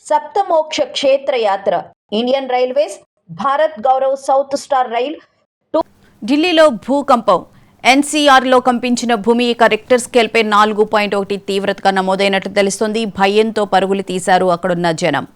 సప్తమోక్ష క్షేత్ర యాత్ర Indian railways Bharat Gaurav south star rail ఢిల్లీలో భూకంపం ఎన్సీఆర్లో కంపించిన భూమి ఇక రిక్టర్ స్కేల్పై 4.1 తీవ్రతగా నమోదైనట్లు తెలుస్తోంది. భయంతో పరుగులు తీశారు అక్కడున్న జనం.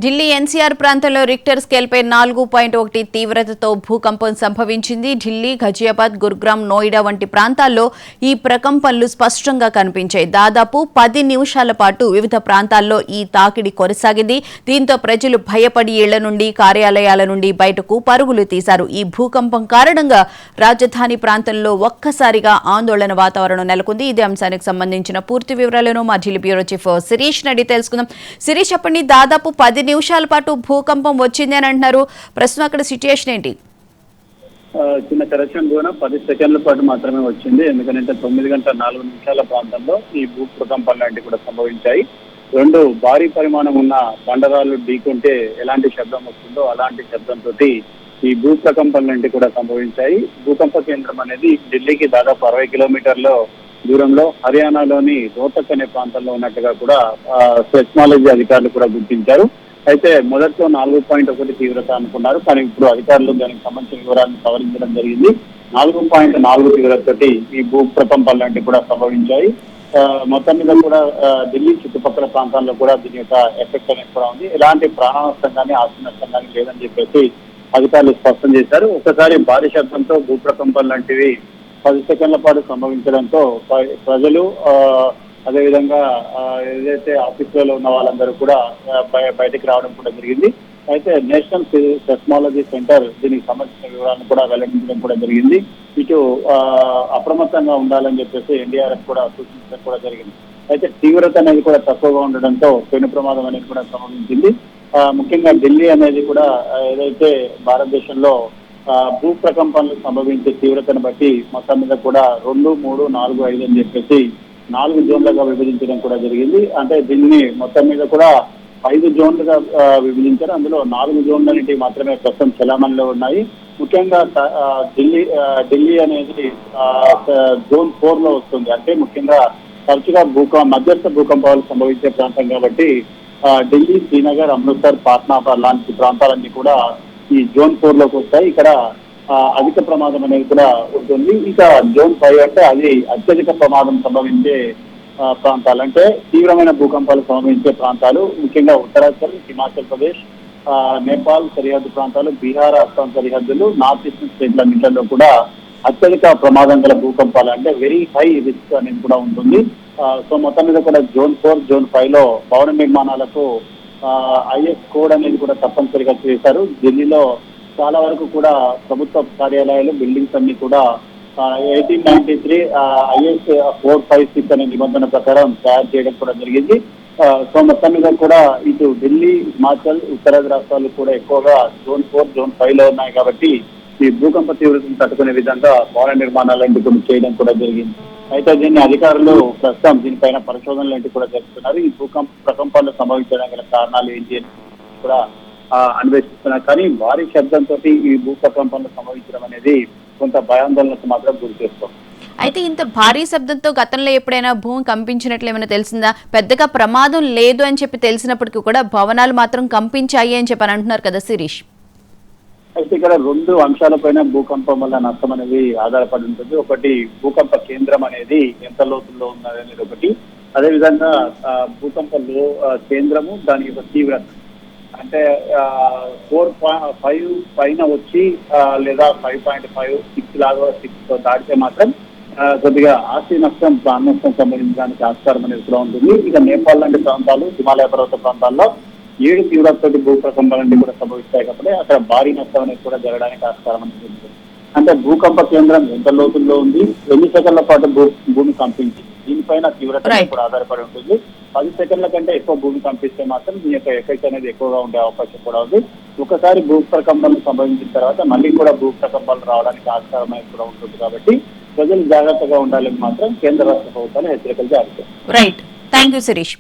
ఢిల్లీ ఎన్సీఆర్ ప్రాంతంలో రిక్టర్ స్కేల్పై 4.1 తీవ్రతతో భూకంపం సంభవించింది. ఢిల్లీ, ఘజియాబాద్, గురుగ్రామ్, నోయిడా వంటి ప్రాంతాల్లో ఈ ప్రకంపనలు స్పష్టంగా కనిపించాయి. దాదాపు 10 నిమిషాల పాటు వివిధ ప్రాంతాల్లో ఈ తాకిడి కొనసాగింది. దీంతో ప్రజలు భయపడి ఇళ్ల నుండి, కార్యాలయాల నుండి బయటకు పరుగులు తీశారు. ఈ భూకంపం కారణంగా రాజధాని ప్రాంతంలో ఒక్కసారిగా ఆందోళన వాతావరణం నెలకొంది. ఇదే అంశానికి సంబంధించిన పూర్తి వివరాలను మా ఢిల్లీ బ్యూరో చీఫ్ శిరీష్ నడి తెలుసుకుందాం. శిరీష్, చెప్పండి, దాదాపు 10 నిమిషాల పాటు భూకంపం వచ్చింది అని అంటున్నారు. ప్రస్తుతం అక్కడ సిచ్యుయేషన్ ఏంటి? చిన్న కరెక్షన్ కూడా 10 సెకండ్ల పాటు మాత్రమే వచ్చింది. ఎందుకంటే 9 గంటల 4 నిమిషాల ప్రాంతంలో ఈ భూకంపాలు లాంటివి కూడా సంభవించాయి. 2 భారీ పరిమాణం ఉన్న బండరాలు ఢీకొంటే ఎలాంటి శబ్దం వస్తుందో అలాంటి శబ్దంతో ఈ భూకంపాలు లాంటివి కూడా సంభవించాయి. భూకంప కేంద్రం అనేది ఢిల్లీకి దాదాపు 60 కిలోమీటర్ల దూరంలో హర్యానాలోని రోహ్తక్ అనే ప్రాంతంలో ఉన్నట్టుగా కూడా సెస్మాలజీ అధికారులు కూడా గుర్తించారు. అయితే మొదట్లో 4.1 తీవ్రత అనుకున్నారు, కానీ ఇప్పుడు అధికారులు దానికి సంబంధించిన వివరాలను సవరించడం జరిగింది. 4.4 తీవ్రతతోటి ఈ భూకంపాలు లాంటివి కూడా సంభవించాయి. మొత్తం మీద కూడా ఢిల్లీ చుట్టుపక్కల ప్రాంతాల్లో కూడా దీని యొక్క ఎఫెక్ట్ అనేది కూడా ఉంది. ఎలాంటి ప్రాణ నష్టం కానీ ఆస్తి నష్టం కానీ లేదని చెప్పేసి అధికారులు స్పష్టం చేశారు. ఒకసారి భారీ శబ్దంతో భూకంపాలు లాంటివి 10 సెకండ్ల పాటు సంభవించడంతో ప్రజలు అదేవిధంగా ఏదైతే ఆఫీసులలో ఉన్న వాళ్ళందరూ కూడా బయటకు రావడం కూడా జరిగింది. అయితే నేషనల్ సెస్మాలజీ సెంటర్ దీనికి సంబంధించిన వివరాలను కూడా వెల్లడించడం కూడా జరిగింది. ఇటు అప్రమత్తంగా ఉండాలని చెప్పేసి ఎన్డీఆర్ఎఫ్ కూడా సూచించడం కూడా జరిగింది. అయితే తీవ్రత అనేది కూడా తక్కువగా ఉండడంతో పెను ప్రమాదం అనేది కూడా సంభవించింది. ముఖ్యంగా ఢిల్లీ అనేది కూడా ఏదైతే భారతదేశంలో భూ ప్రకంపనలు సంభవించే తీవ్రతను బట్టి మొత్తం మీద కూడా 2, 3, 4, 5 అని చెప్పేసి 4 జోన్లుగా విభజించడం కూడా జరిగింది. అంటే దీన్ని మొత్తం మీద కూడా 5 జోన్లుగా విభజించారు. అందులో 4 జోన్లన్నింటి మాత్రమే ప్రస్తుతం చలామణిలో ఉన్నాయి. ముఖ్యంగా ఢిల్లీ అనేది జోన్ 4 లో వస్తుంది. అంటే ముఖ్యంగా తరచుగా మధ్యస్థ భూకంపాలు సంభవించే ప్రాంతం కాబట్టి ఢిల్లీ, శ్రీనగర్, అమృత్సర్, పాట్నా లాంటి ప్రాంతాలన్నీ కూడా ఈ జోన్ 4 లోకి వస్తాయి. ఇక్కడ అధిక ప్రమాదం అనేది కూడా ఉంటుంది. ఇంకా జోన్ 5 అంటే అది అత్యధిక ప్రమాదం సంభవించే ప్రాంతాలు, అంటే తీవ్రమైన భూకంపాలు సంభవించే ప్రాంతాలు. ముఖ్యంగా ఉత్తరాఖండ్, హిమాచల్ ప్రదేశ్, నేపాల్ సరిహద్దు ప్రాంతాలు, బీహార్, అస్సాం సరిహద్దులు, నార్త్ ఈస్టర్న్ స్టేట్లన్నింటిలో కూడా అత్యధిక ప్రమాదం గల భూకంపాలు, అంటే వెరీ హై రిస్క్ అనేది కూడా ఉంటుంది. సో మొత్తం మీద కూడా జోన్ 4, జోన్ 5 లో భవన నిర్మాణాలకు ఐఎస్ కోడ్ అనేది కూడా తప్పనిసరిగా చేశారు. ఢిల్లీలో చాలా వరకు కూడా ప్రభుత్వ కార్యాలయాలు, బిల్డింగ్స్ అన్ని కూడా 1893 ఐఎస్ 456 అనే నిబంధన ప్రకారం తయారు చేయడం కూడా జరిగింది. సో మొత్తం మీద కూడా ఇటు ఢిల్లీ, హిమాచల్, ఉత్తరాది రాష్ట్రాలు కూడా ఎక్కువగా జోన్ 4, జోన్ 5 లో ఉన్నాయి కాబట్టి ఈ భూకంప తీవ్రతను తట్టుకునే విధంగా భవన నిర్మాణాలు కూడా చేయడం కూడా జరిగింది. అయితే దీన్ని అధికారులు ప్రస్తుతం దీనిపైన పరిశోధనలు ఏంటి కూడా జరుపుతున్నారు. ఈ ప్రకంపాలు సంభవించడానికి గల కారణాలు ఏంటి అని కూడా అన్వేషిస్తున్నారు. కానీ భారీ శబ్దంతో ఈ భూకంపాలు సంభవించడం అనేది కొంత భయాందోళనకు మాత్రం గురి చేస్తాం. అయితే ఇంత భారీ శబ్దంతో గతంలో ఎప్పుడైనా భూమి కంపించినట్లు ఏమైనా తెలిసిందా? పెద్దగా ప్రమాదం లేదు అని చెప్పి తెలిసినప్పటికీ కూడా భవనాలు మాత్రం కంపించాయి అని చెప్పి అంటున్నారు కదా శిరీష్. అయితే ఇక్కడ 2 అంశాలపైన భూకంపం వల్ల నష్టం అనేది ఆధారపడి ఉంటుంది. ఒకటి భూకంప కేంద్రం అనేది ఎంత లోతుల్లో ఉన్నది అనేది ఒకటి, అదేవిధంగా భూకంప కేంద్రము దాని యొక్క తీవ్రత, అంటే 4.5 పైన వచ్చి లేదా 5.5, 6 లాగా 6 దాటితే మాత్రం కొద్దిగా ఆస్తి నష్టం, ప్రాణ నష్టం సంబంధించడానికి ఆస్కారం అనేది కూడా ఉంటుంది. ఇక నేపాల్ లాంటి ప్రాంతాలు, హిమాలయ పర్వత ప్రాంతాల్లో 7 తీవ్రతతోటి భూకంపాలన్నీ కూడా సంభవిస్తాయి కాబట్టి అక్కడ భారీ నష్టం అనేది కూడా జరగడానికి ఆస్కారం అనేది ఉంటుంది. అంటే భూకంప కేంద్రం ఎంత లోతుల్లో ఉంది, ఎన్ని సెకండ్ల పాటు భూమి కంపించింది, దీనిపైన తీవ్రత కూడా ఆధారపడి ఉంటుంది. 10 సెకండ్ల కంటే ఎక్కువ భూమి కంపిస్తే మాత్రం దీని యొక్క ఎఫెక్ట్ అనేది ఎక్కువగా ఉండే అవకాశం కూడా ఉంది. ఒకసారి భూ ప్రకంపనలు సంభవించిన తర్వాత మళ్ళీ కూడా భూ ప్రకంపనలు రావడానికి ఆస్కారం అనేది కూడా ఉంటుంది. కాబట్టి ప్రజలు జాగ్రత్తగా ఉండాలని మాత్రం కేంద్ర రాష్ట్ర ప్రభుత్వాలు హెచ్చరికలు జారీ చేస్తారు. Right, thank you Sirish.